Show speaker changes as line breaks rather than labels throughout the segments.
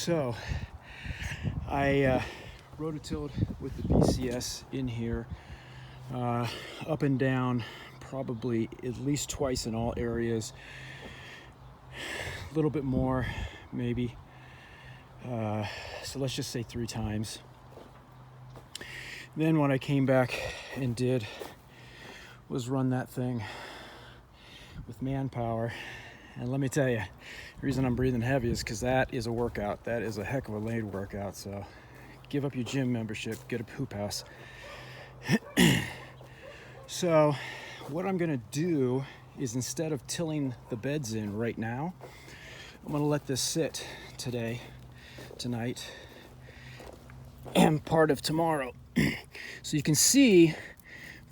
So I rototilled with the BCS in here, up and down, probably at least twice in all areas, a little bit more maybe, so let's just say 3 times. Then what I came back and did was run that thing with manpower, and let me tell you, the reason I'm breathing heavy is because that is a workout. That is a heck of a leg workout. So give up your gym membership, get a poop house. So what I'm gonna do is, instead of tilling the beds in right now, I'm gonna let this sit tonight, and part of tomorrow. So you can see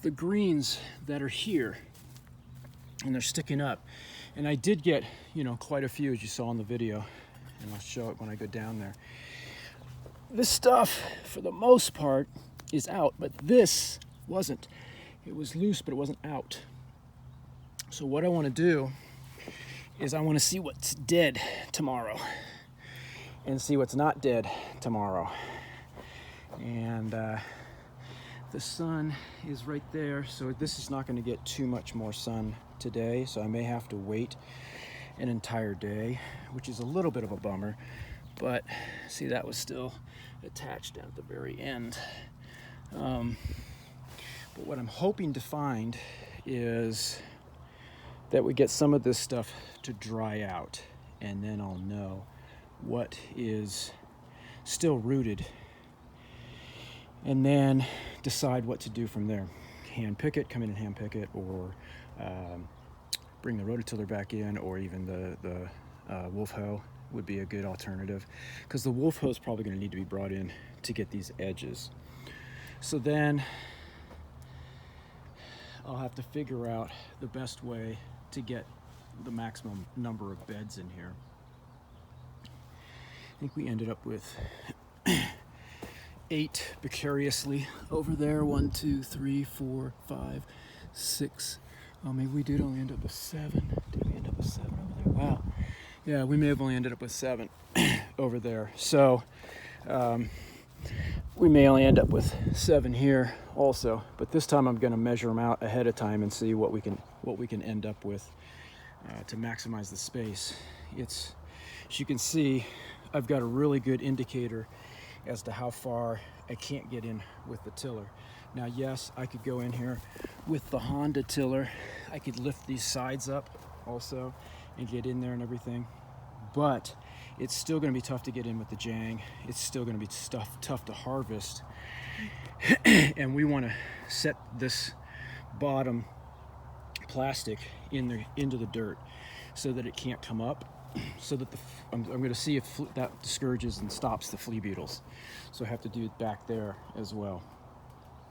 the greens that are here, and they're sticking up. And I did get, quite a few, as you saw in the video, and I'll show it when I go down there. This stuff, for the most part, is out, but this wasn't. It was loose, but it wasn't out. So what I want to do is I want to see what's dead tomorrow and see what's not dead tomorrow. And the sun is right there, so this is not going to get too much more sun today, so I may have to wait an entire day, which is a little bit of a bummer. But see, that was still attached down at the very end. But what I'm hoping to find is that we get some of this stuff to dry out, and then I'll know what is still rooted, and then decide what to do from there. Hand pick it, come in and hand pick it, or bring the rototiller back in, or even the wolf hoe would be a good alternative, because the wolf hoe is probably going to need to be brought in to get these edges. So then I'll have to figure out the best way to get the maximum number of beds in here. I think we ended up with 8 precariously over there. 1, 2, 3, 4, 5, 6. Oh, maybe we did only end up with 7. Did we end up with 7 over there? Wow. Yeah, we may have only ended up with 7 over there. So we may only end up with 7 here also. But this time I'm going to measure them out ahead of time and see what we can end up with to maximize the space. As you can see, I've got a really good indicator as to how far I can't get in with the tiller. Now, yes, I could go in here with the Honda tiller. I could lift these sides up also and get in there and everything, but it's still going to be tough to get in with the Jang. It's still going to be tough to harvest. And we want to set this bottom plastic into the dirt so that it can't come up, so that I'm going to see if that discourages and stops the flea beetles. So I have to do it back there as well.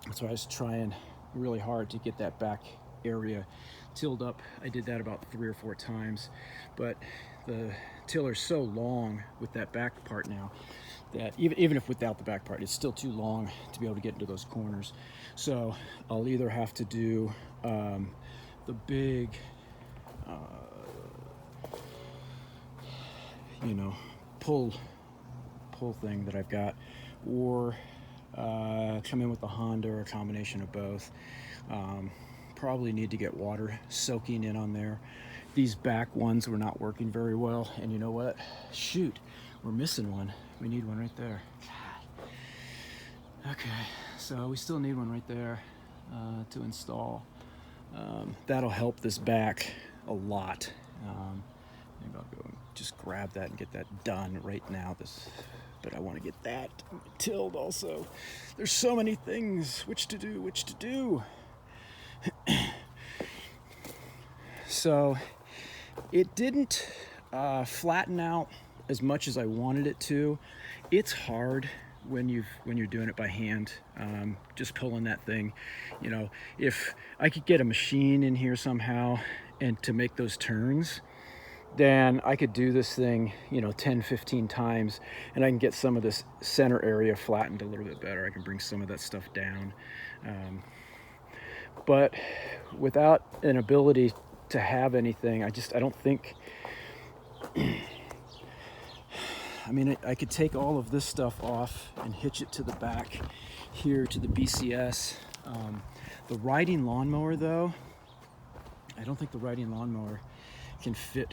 That's why I was trying really hard to get that back area tilled up. I did that about 3 or 4 times, but the tiller's so long with that back part now that even if without the back part, it's still too long to be able to get into those corners. So I'll either have to do the big pull thing that I've got, or come in with the Honda, or a combination of both. Probably need to get water soaking in on there. These back ones were not working very well, and you know what? Shoot, we're missing one. We need one right there. God. Okay, so we still need one right there to install. That'll help this back a lot. Maybe I'll go and just grab that and get that done right now. But I want to get that tilled also. There's so many things which to do. So it didn't flatten out as much as I wanted it to. It's hard when you're doing it by hand, just pulling that thing. If I could get a machine in here somehow and to make those turns, then I could do this thing 10, 15 times, and I can get some of this center area flattened a little bit better. I can bring some of that stuff down, but without an ability to have anything, I don't think I mean, I could take all of this stuff off and hitch it to the back here to the BCS. The riding lawnmower, though, I don't think the riding lawnmower can fit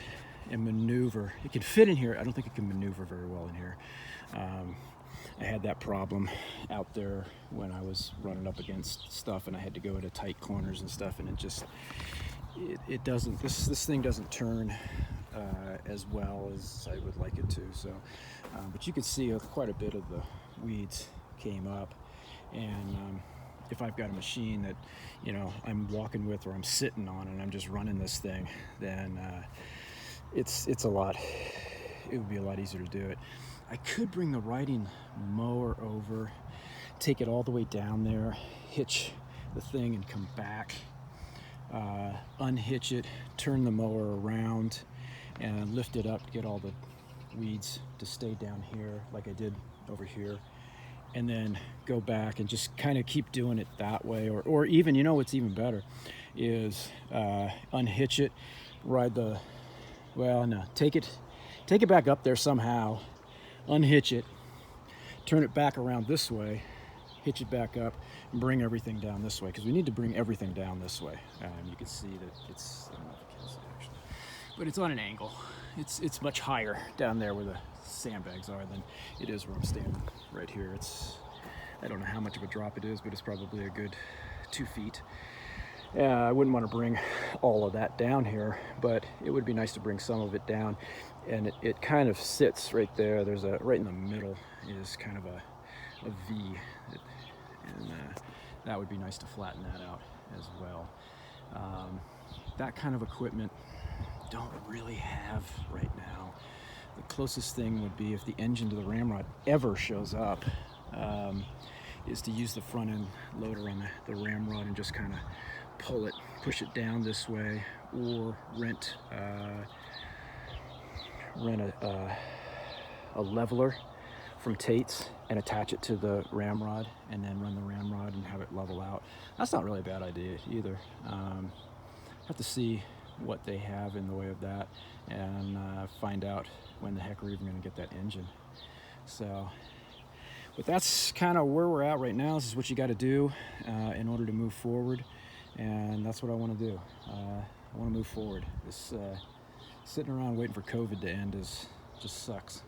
and maneuver. It can fit in here. I don't think it can maneuver very well in here. I had that problem out there when I was running up against stuff and I had to go into tight corners and stuff, and it doesn't, this thing doesn't turn as well as I would like it to. So, but you can see quite a bit of the weeds came up, and if I've got a machine that, you know, I'm walking with or I'm sitting on and I'm just running this thing, then it's a lot, it would be a lot easier to do it. I could bring the riding mower over, take it all the way down there, hitch the thing and come back, unhitch it, turn the mower around and lift it up to get all the weeds to stay down here like I did over here, and then go back and just kind of keep doing it that way. Or even, you know what's even better is unhitch it, ride the, well, no, take it back up there somehow, unhitch it, turn it back around this way, hitch it back up, and bring everything down this way, because we need to bring everything down this way. You can see that it's, I don't know if you can see actually, but it's on an angle. It's much higher down there where the sandbags are than it is where I'm standing right here. I don't know how much of a drop it is, but it's probably a good 2 feet. I wouldn't want to bring all of that down here, but it would be nice to bring some of it down. And it kind of sits right there. There's right in the middle is kind of a V, and that would be nice to flatten that out as well. That kind of equipment don't really have right now. The closest thing would be if the engine to the ramrod ever shows up, is to use the front end loader on the ramrod and just kind of pull it, push it down this way, or rent a leveler from Tate's and attach it to the ramrod, and then run the ramrod and have it level out. That's not really a bad idea either. Have to see what they have in the way of that, and find out when the heck we're even going to get that engine. So, but that's kind of where we're at right now. This is what you got to do in order to move forward, and that's what I want to do. I want to move forward. This sitting around waiting for COVID to end just sucks.